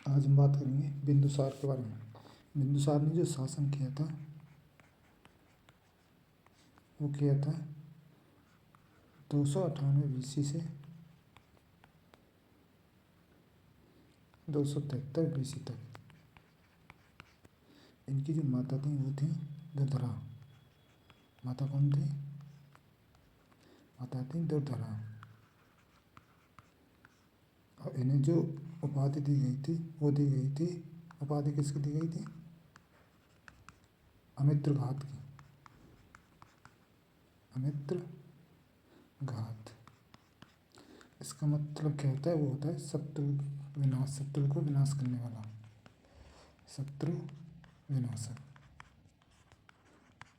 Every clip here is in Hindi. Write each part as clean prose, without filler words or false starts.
आज हम बात करेंगे बिंदुसार के बारे में। बिंदुसार ने जो शासन किया था वो किया था 298 BC से 273 BC तक। इनकी जो माता थी वो थी दुर्धरा। माता कौन थी? माता थी दुर्धरा। और इन्हें जो उपाधि दी गई थी वो दी गई थी, उपाधि किसकी दी गई थी? अमित्रघात की। अमित्रघात, इसका मतलब क्या होता है? वो होता है शत्रु विनाश, शत्रु को विनाश करने वाला, शत्रु विनाशक।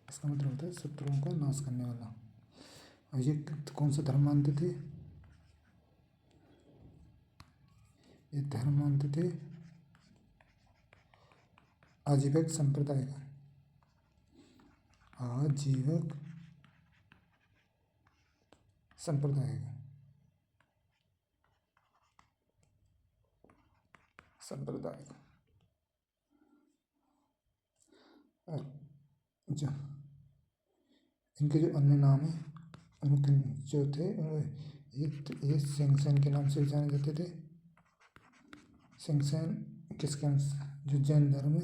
इसका मतलब होता है शत्रुओं का नाश करने वाला। और ये कौन सा धर्म मानते थे? ये धर्म मानते थे आजीवक संप्रदाय का। आजीवक संप्रदाय का संप्रदाय। और जो इनके जो अन्य नाम है उनके जो थे ये सिंगसेन के नाम से जाने जाते थे। सिंगसेन किसके अंश? जो जैन धर्म है,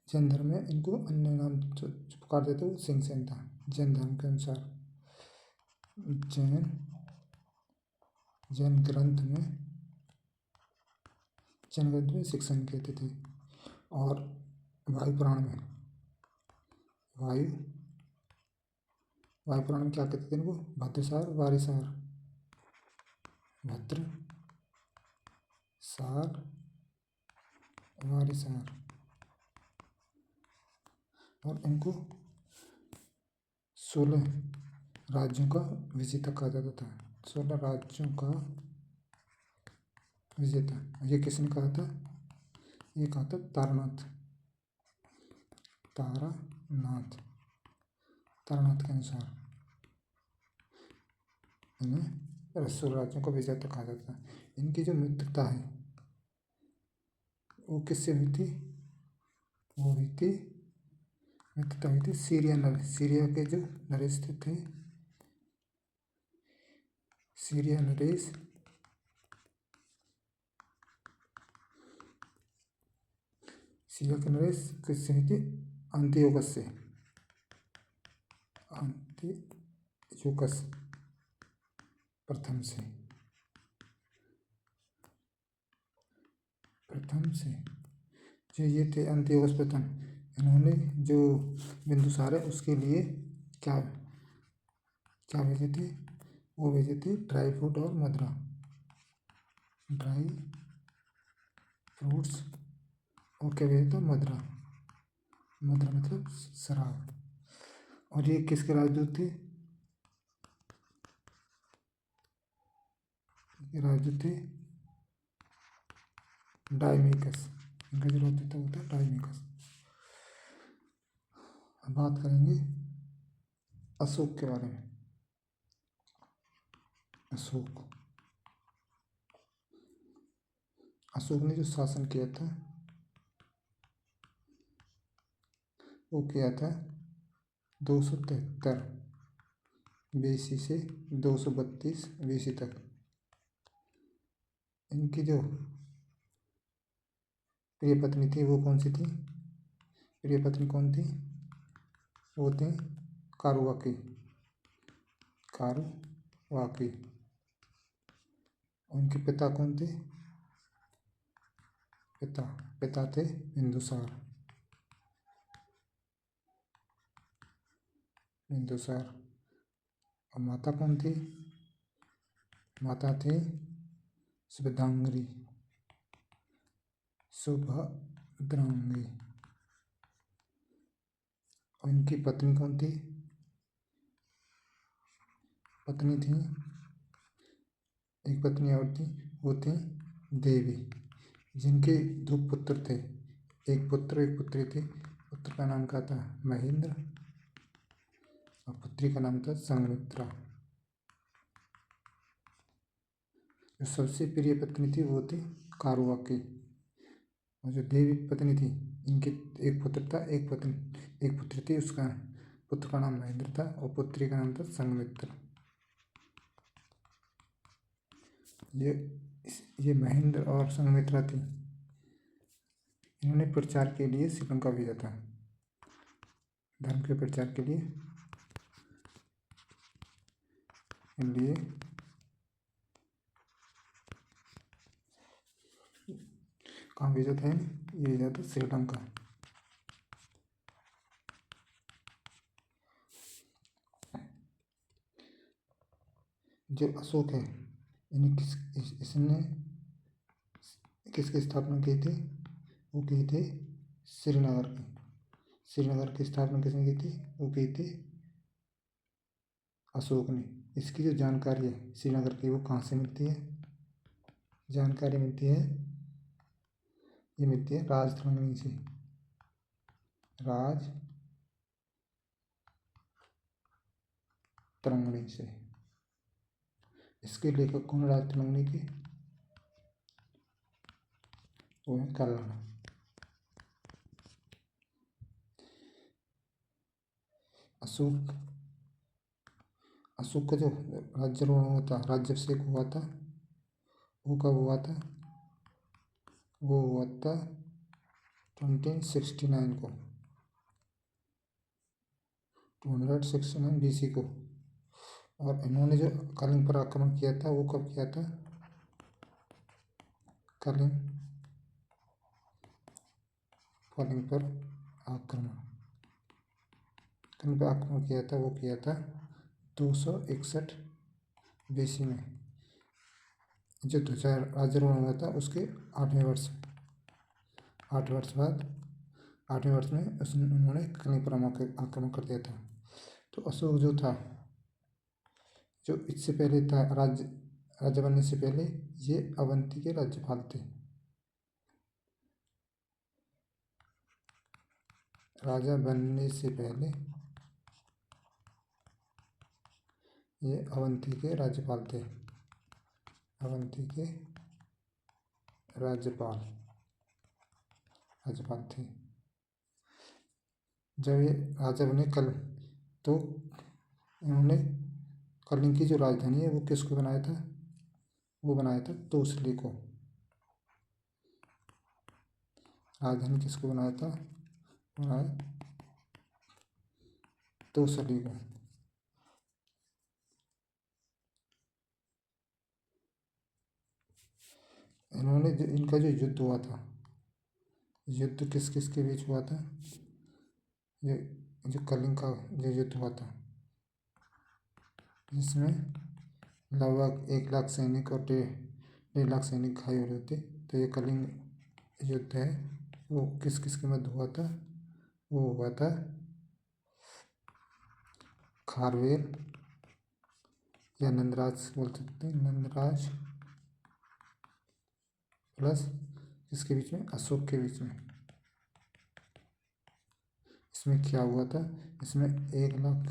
जैन धर्म में इनको अन्य नाम जो पुकारते थे वो सिंगसेन था। जैन धर्म के अनुसार जैन ग्रंथ में सिंगसेन कहते थे। और वायु पुराण में क्या कहते थे इनको? भद्रसार वारिसार, भद्रसार वारिसार। और इनको 16 राज्यों का विजेता कहा जाता था। 16 राज्यों का विजेता। ये किसने कहा था? ये कहा था तारानाथ के अनुसार इन्हें 16 राज्यों का विजेता कहा जाता है। इनकी जो मित्रता है वो किससे हुई थी? वो हुई थी, मित्रता हुई थी सीरिया के जो नरेश थे, सीरिया नरेश किससे हुई थी? अंतियोकस प्रथम से जो ये थे अंतियोकस प्रथम। इन्होंने जो बिंदुसार है उसके लिए क्या भेजे थे? वो भेजे थे ड्राई फ्रूट और मदिरा। ड्राई फ्रूट्स और क्या भेजा था? मदिरा मतलब शराब। और ये किसके राजदूत थे? ये राजदूत थे डायमेकस। इनका जो राजदूत था वो था डायमेकस। अब बात करेंगे अशोक के बारे में। अशोक ने जो शासन किया था वो किया था 273 BC से 232 BC तक। इनकी जो प्रिय पत्नी थी वो कौन सी थी? प्रिय पत्नी कौन थी? वो थे कारुवाकी। उनके पिता कौन थे? पिता थे बिंदुसार। और माता कौन थी? माता थे सुभद्रांगी। और इनकी पत्नी कौन थी? एक पत्नी और थी, वो थी देवी। जिनके 2 पुत्र थे, एक पुत्र एक पुत्री थी। पुत्र का नाम क्या था? महेंद्र। और पुत्री का नाम था संघमित्रा। जो सबसे प्रिय पत्नी थी वो थी कारुवाकी। और जो देवी पत्नी थी, इनके एक पुत्र था, एक पुत्री थी। उसका पुत्र का नाम महेंद्र था और पुत्री का नाम था संघमित्रा। ये महेंद्र और संघमित्रा थी। इन्होंने प्रचार के लिए श्रीलंका भेजा था, धर्म के प्रचार के लिए कहाँ भेजा था? ये भेजा था श्रीलंका। जो अशोक है, इसने किसकी स्थापना की थी? वो की थी श्रीनगर की। श्रीनगर की स्थापना किसने की थी? वो की थी अशोक ने। इसकी जो जानकारी है श्रीनगर की, वो कहाँ से मिलती है? जानकारी मिलती है, ये मिलती है राजतरंगिणी से। राजतरंगिणी से। इसके लेखक कौन है राजतरंगिणी के? वो है कल्हण। अशोक का जो राज्यारोहण हुआ था, राज्याभिषेक हुआ था, वो कब हुआ था? वो हुआ था 1969 को, 269 BC को। और इन्होंने जो कलिंग पर आक्रमण किया था, वो कब किया था? कलिंग पर आक्रमण किया था, वो किया था 261 BC में। जो ध्वजारोहण राज्यारोहण हुआ था उसके 8वें वर्ष बाद 8वें वर्ष में उन्होंने कलिंग पर आक्रमण कर दिया था। तो अशोक जो था, जो इससे पहले था राज्य बनने से पहले, ये अवंती के राज्यपाल थे। राजा बनने से पहले ये अवंती के राज्यपाल थे। अवंती के राज्यपाल थे। जब ये राजा बने तो इन्होंने कलिंग की जो राजधानी है वो किसको बनाया था? वो बनाया था तोसली को। राजधानी किसको बनाया था? बनाया तोसली को। इन्होंने इनका जो युद्ध हुआ था, युद्ध किस किस के बीच हुआ था? ये जो कलिंग का जो युद्ध हुआ था, जिसमें लगभग 1 लाख सैनिक और 1.5 लाख सैनिक घायल हुए थे। तो ये कलिंग युद्ध है, वो किस किस के मध्य हुआ था? वो हुआ था खारवेल या नंदराज बोल सकते हैं, नंदराज प्लस किसके बीच में? अशोक के बीच में। इसमें क्या हुआ था? इसमें 1 लाख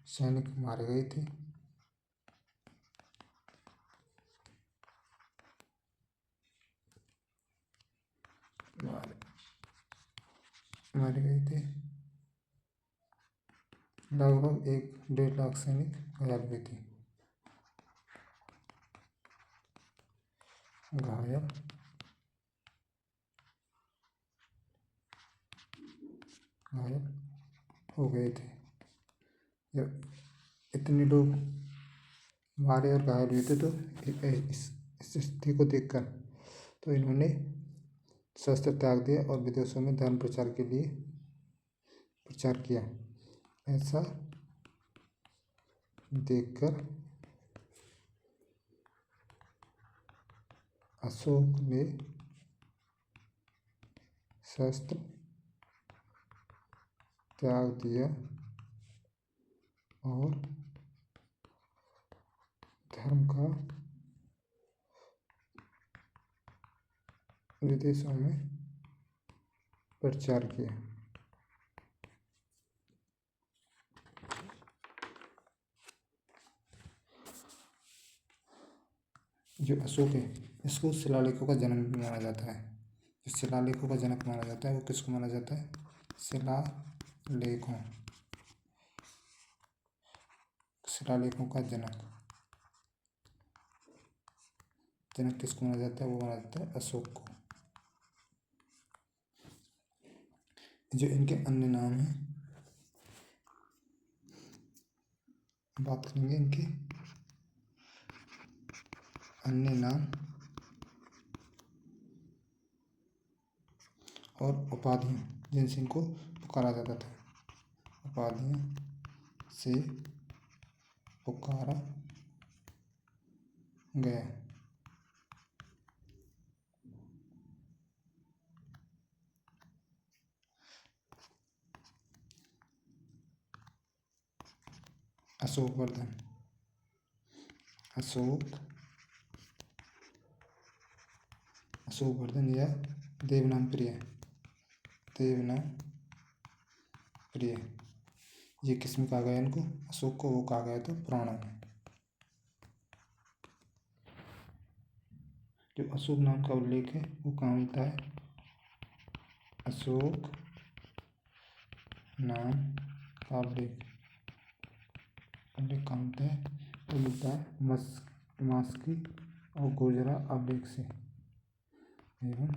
सैनिक मारे गए थे। मारे गए थे। लगभग 1.5 लाख सैनिक घायल हुए थे। घायल हो गए थे। जब इतने लोग मारे और घायल हुए थे, तो इस स्थिति को देखकर तो इन्होंने शस्त्र त्याग दिया और विदेशों में धर्म प्रचार के लिए प्रचार किया। ऐसा देखकर अशोक ने शस्त्र त्याग दिया और धर्म का विदेशों में प्रचार किया। जो अशोक है, इसको शिलालेखों का जन्म भी माना जाता है, जो शिलालेखों का जनक माना जाता है वो किसको माना जाता है? शिलालेखों का जनक किसको माना जाता है? वो माना जाता है अशोक को। जो इनके अन्य नाम हैं, बात करेंगे इनके अन्य नाम और उपाधियाँ जिनसे इनको पुकारा जाता था। उपाधियाँ से पुकारा गया। अशोकवर्धन या देवनाम प्रिय ये किसमें कहा गया इनको? अशोक को वो कहा गया था पुराणों में। जो अशोक नाम का उल्लेख है वो कहाँ मिलता है? अशोक नाम का उल्लेख कहाँ मिलता है? वो मिलता है मास्की और गुर्जरा अभिलेख से एवं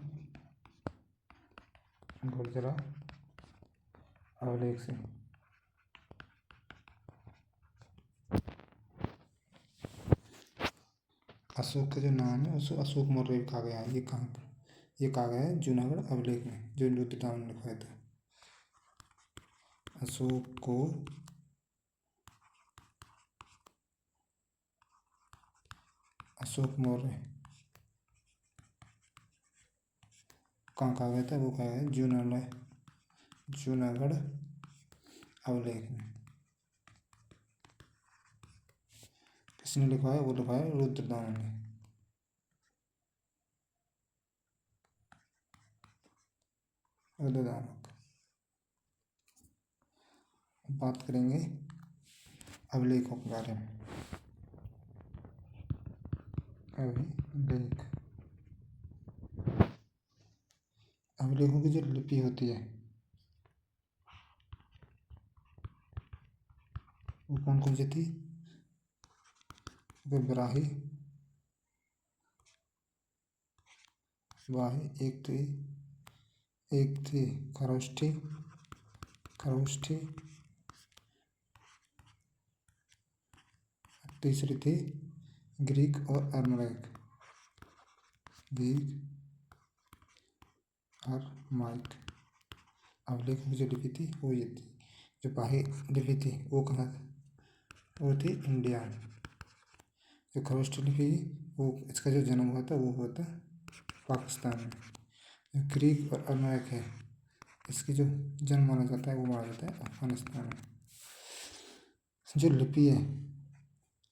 गुर्जरा अभिलेख से। अशोक का जो नाम है उसको अशोक मौर्य कहा गया है। ये कहा गया है जूनागढ़ अभिलेख में, जो रुद्रदाम ने लिखवाया था। अशोक को अशोक मौर्य कहाँ कहा गया था? वो कहा गया जूनागढ़ अभिलेख में। किसने लिखवाया? वो लिखवाया रुद्रदाम ने। बात करेंगे अभिलेखों के बारे में। अभिलेखों की जो लिपि होती है वो कौन कौन सी थी? ब्राही एक थी खरोष्ठी तीसरी थी ग्रीक और अरमाइक। अभिलेख की जो लिपि थी वो ये थी। जो बाह्य लिपि थी वो कहाँ? वो थी इंडिया। जो खरोष्ठी लिपि वो इसका जो जन्म हुआ था वो हुआ था पाकिस्तान में। जो ग्रीक और अरमाइक है इसकी जो जन्म माना जाता है वो माना जाता है अफगानिस्तान में। जो लिपि है,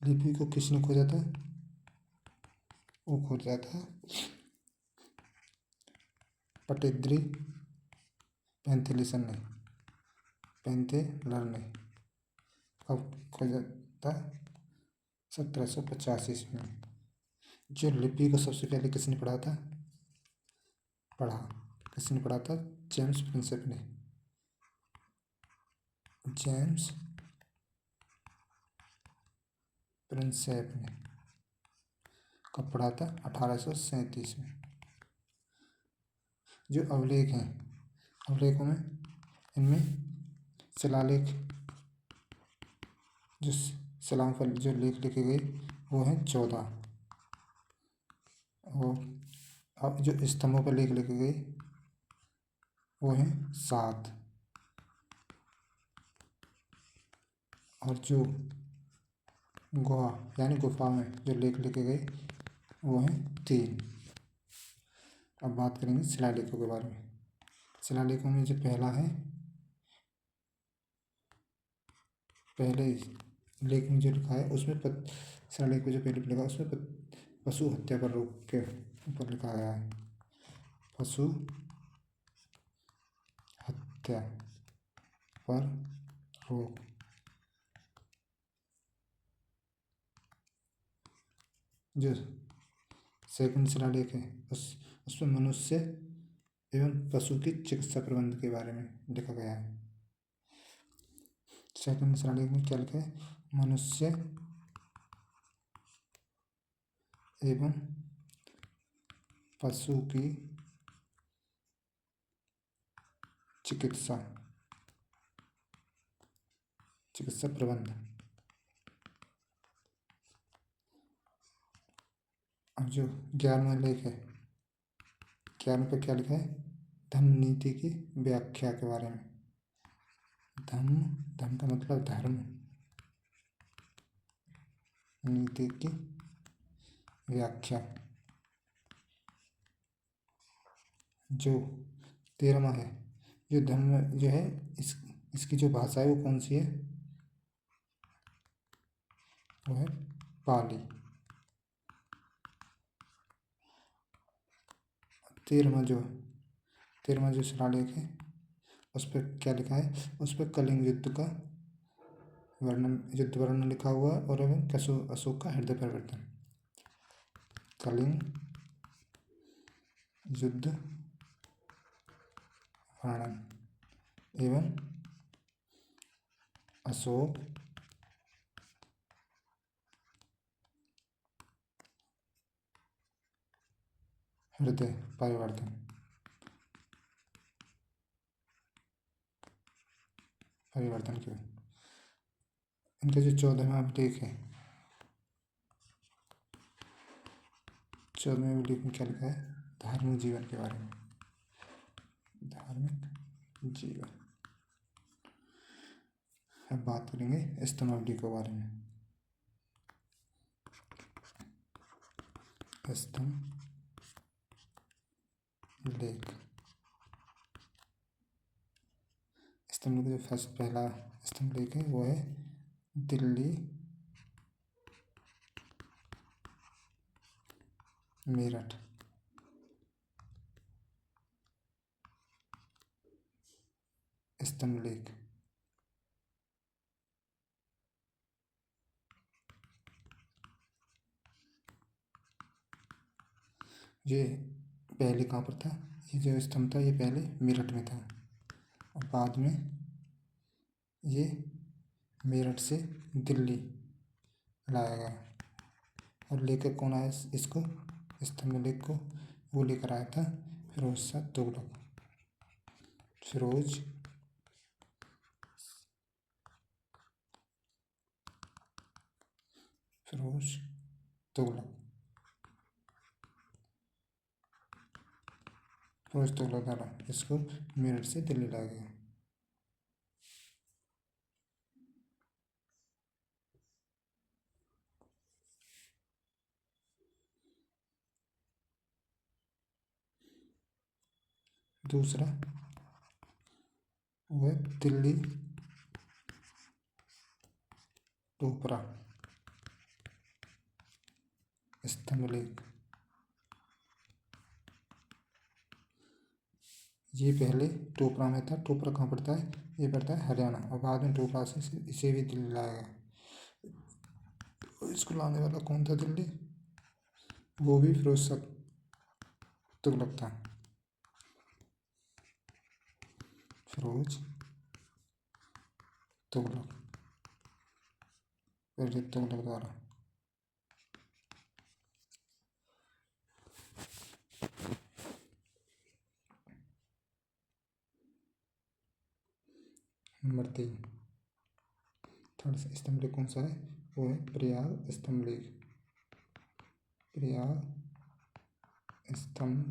लिपि को किसने खोजा था? वो खोजा था पटेद्री पेंथेलर ने। कब खोजा था? 1785 ईस्वी में। जो लिपि को सबसे पहले किसने पढ़ा था? जेम्स प्रिंसेप ने। कब पढ़ा था? 1837 में। जो अभिलेख हैं, अभिलेखों में इनमें शिलालेख जो शिलाओं पर जो लेख लिखे गए वो हैं 14। और अब जो स्तंभों पर लेख लिखे गए वो हैं 7। और जो गुफा में जो लेख लिखे गए वो हैं 3। अब बात करेंगे शिलालेखों के बारे में। शिलालेखों में जो पहले लेख में जो लिखा है उसमें शिलालेख में जो पहले लिखा है उसमें पशु हत्या पर रोक के ऊपर लिखा गया है। पशु हत्या पर रोक। जो सेकंड शिलालेख है उसमें मनुष्य एवं पशु की चिकित्सा प्रबंध के बारे में लिखा गया है। सेकंड शिलालेख में क्या लिखा है? मनुष्य एवं पशु की चिकित्सा प्रबंध। अब जो 11वां लेख है, 11वें पे क्या लिखा है? धम्म नीति की व्याख्या के बारे में। धम्म का मतलब धर्म, नीति की व्याख्या। जो 13वां है, जो धम्म जो है इसकी जो भाषा है वो कौन सी है? वो है पाली। 13वां जो शिलालेख है उस पर क्या लिखा है? उस पर कलिंग युद्ध का वर्णन लिखा हुआ है और एवं अशोक का हृदय परिवर्तन। कलिंग युद्ध वर्णन एवं अशोक हृदय परिवर्तन। के इनका जो 14वां लेख है, 14वें लेख में क्या लिखा है? धार्मिक जीवन के बारे में। धार्मिक जीवन। अब बात करेंगे स्तंभावली के बारे में। स्तंभ लेख। स्तंभ लेख जो पहला स्तंभ लेख है वो है दिल्ली मेरठ। स्तंभ लेख ये पहले कहाँ पर था? ये जो स्तंभ था ये पहले मेरठ में था और बाद में ये मेरठ से दिल्ली लाया गया। और लेकर कौन आया इसको, स्तंभ लेख को? वो लेकर आया था फिरोज शाह तुगलक। फिरोज तुगलक। फिरोज तुगलक द्वारा इसको मेरठ से दिल्ली लाया गया। दूसरा वो है दिल्ली टोपरा स्तंभ लेख। ये पहले टोपरा में था। टोपरा कहाँ पड़ता है? ये पड़ता है हरियाणा और बाद में टोपरा से इसे भी दिल्ली लाया गया। इसको लाने वाला कौन था दिल्ली? वो भी फिरोज शाह तुगलक था। फिरोज तुगलक द्वारा। नंबर 3 थर्ड स्तंभ लेख कौन सा है? वो है प्रयाग स्तंभ लेख। प्रयाग स्तंभ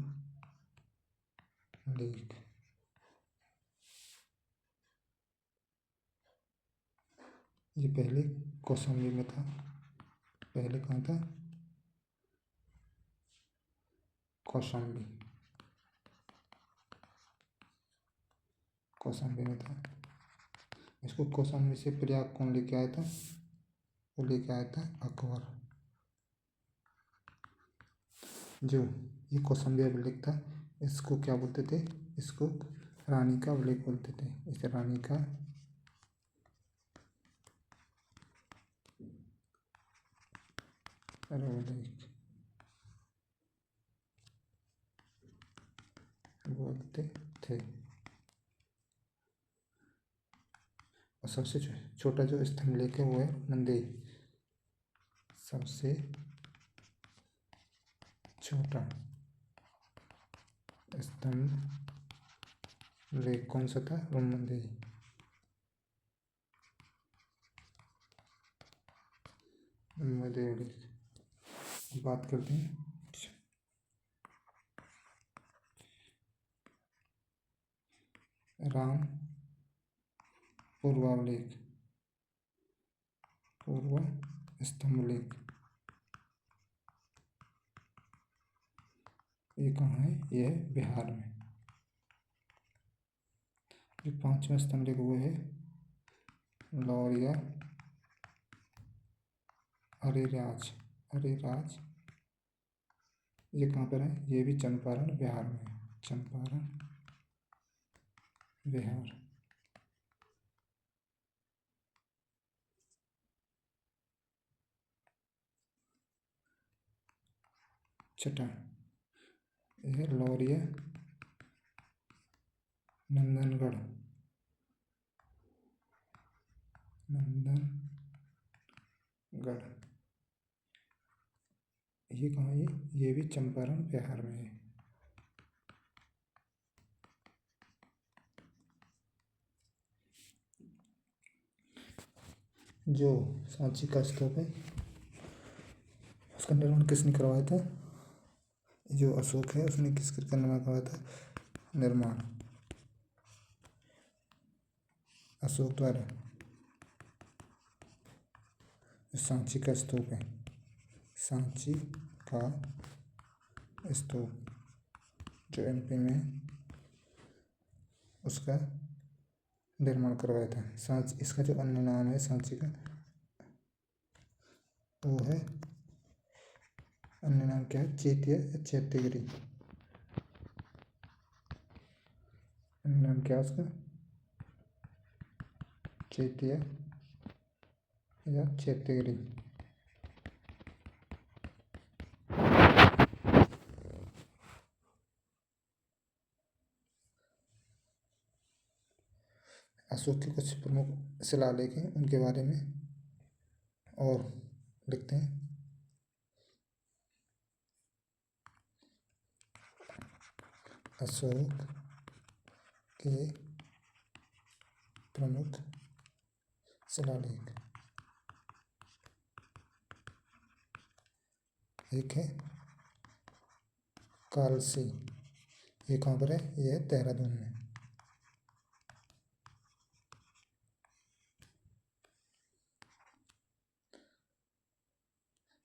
लेख। ये पहले कौशाम्बी में था। पहले कहाँ था? कौशाम्बी में था। इसको कौशाम्बी से प्रयाग कौन लेके आया था? वो लेके आया था अकबर। जो ये कौशाम्बी अभिलेख था इसको क्या बोलते थे? इसको रानी का अभिलेख बोलते थे। इसे रानी का अभिलेख बोलते थे। और सबसे छोटा जो स्तंभ लेख है वो है नंदी। सबसे छोटा स्तंभ लेख कौन सा था? रोमनदेही। बात करते हैं राम पूर्वावलेख, पूर्व स्तंभ लेख। ये कहाँ है? ये है बिहार में। जो 5वां स्तंभ लेख वो है लौरिया अरेराज। अरेराज ये कहाँ पर है? ये भी चंपारण बिहार में है। चंपारण बिहार। छठा यह लौरिया नंदनगढ़। नंदनगढ़ ये कहाँ है? ये भी चंपारण बिहार में है। जो सांची का स्तूप है उसका निर्माण किसने करवाया था? जो अशोक है उसने किसका निर्माण करवाया था? निर्माण अशोक द्वारा। जो सांची का स्तूप है, सांची का स्तूप जो एमपी में है, उसका निर्माण करवाया था। सांची इसका जो अन्य नाम है सांची का वो है, अन्य नाम क्या है? चैत्य या चैत्यगिरी। अन्य नाम क्या है उसका? चैत्य या चैत्यगिरी। अशोक के कुछ प्रमुख शिलालेख हैं उनके बारे में और लिखते हैं। अशोक के प्रमुख शिलालेख एक है कालसी। ये कहाँ पर है? ये है देहरादून में।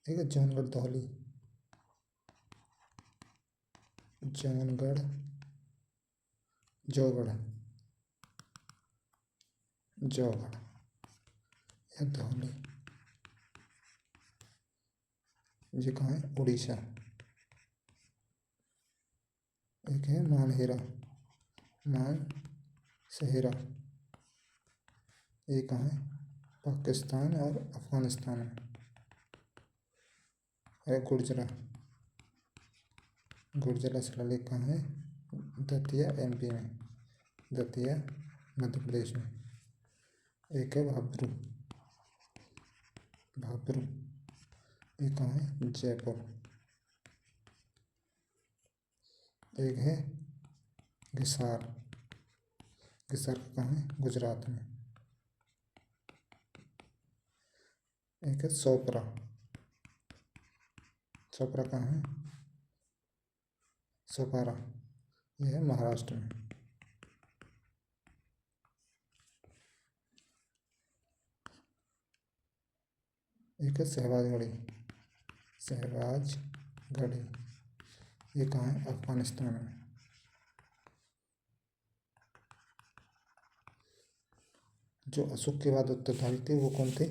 एक है जौनगढ़ धौली। जौनगढ़ जौगढ़ जौगढ़ या धौली। ये कहाँ है? उड़ीसा। एक है मानहेरा, मानसहेरा। ये कहाँ है? पाकिस्तान और अफगानिस्तान में। है गुर्जरा। गुर्जरा शिलालेख कहाँ है? दतिया एमपी में, दतिया मध्य प्रदेश में। एक है भाब्रू। भाब्रू ये कहाँ है? जयपुर। एक है गिसार। गिसार कहाँ है? गुजरात में। एक है सोपरा। सोपरा कहाँ है? सोपारा यह है महाराष्ट्र में। एक है शहबाजगढ़ी। शहबाजगढ़ी ये कहाँ है? अफगानिस्तान में। जो अशोक के बाद उत्तरधारी थे वो कौन थे?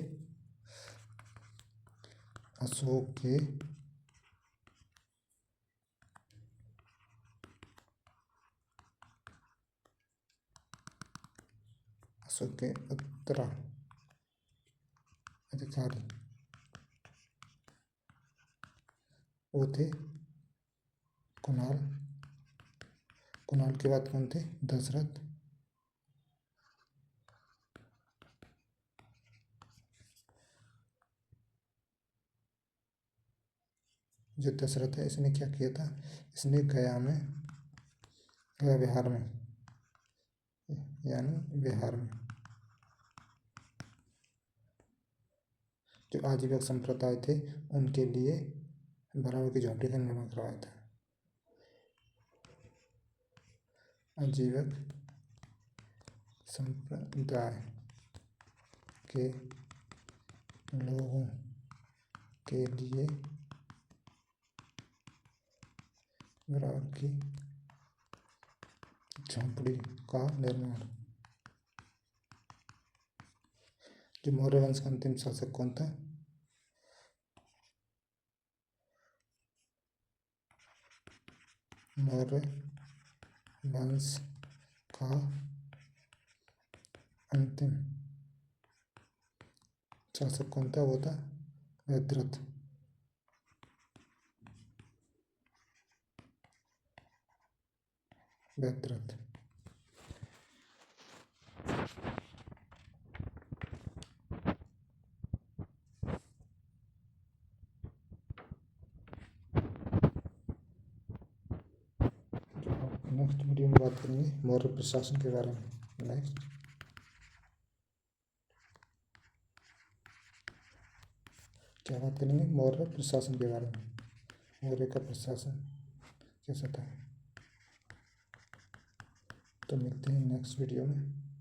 अशोक के उत्तराधिकारी वो थे कुणाल कुणाल के बाद कौन थे? दशरथ। जो दशरथ है इसने क्या किया था? इसने गया बिहार में, यानी बिहार में जो आजीविका संप्रदाय थे उनके लिए बराबर की झोंपड़ी का निर्माण करवाया था। आजीविक संप्रदाय के लोगों के लिए बराबर की झोंपड़ी का निर्माण। जो मौर्य वंश का अंतिम शासक कौन था? मौर्य वंश का अंतिम शासक कौन था? वो था वेदरथ। वेदरथ। नेक्स्ट वीडियो में बात करेंगे मौर्य प्रशासन के बारे में। नेक्स्ट क्या बात करेंगे? मौर्य प्रशासन के बारे में। मौर्य का प्रशासन कैसा था? तो मिलते हैं नेक्स्ट वीडियो में।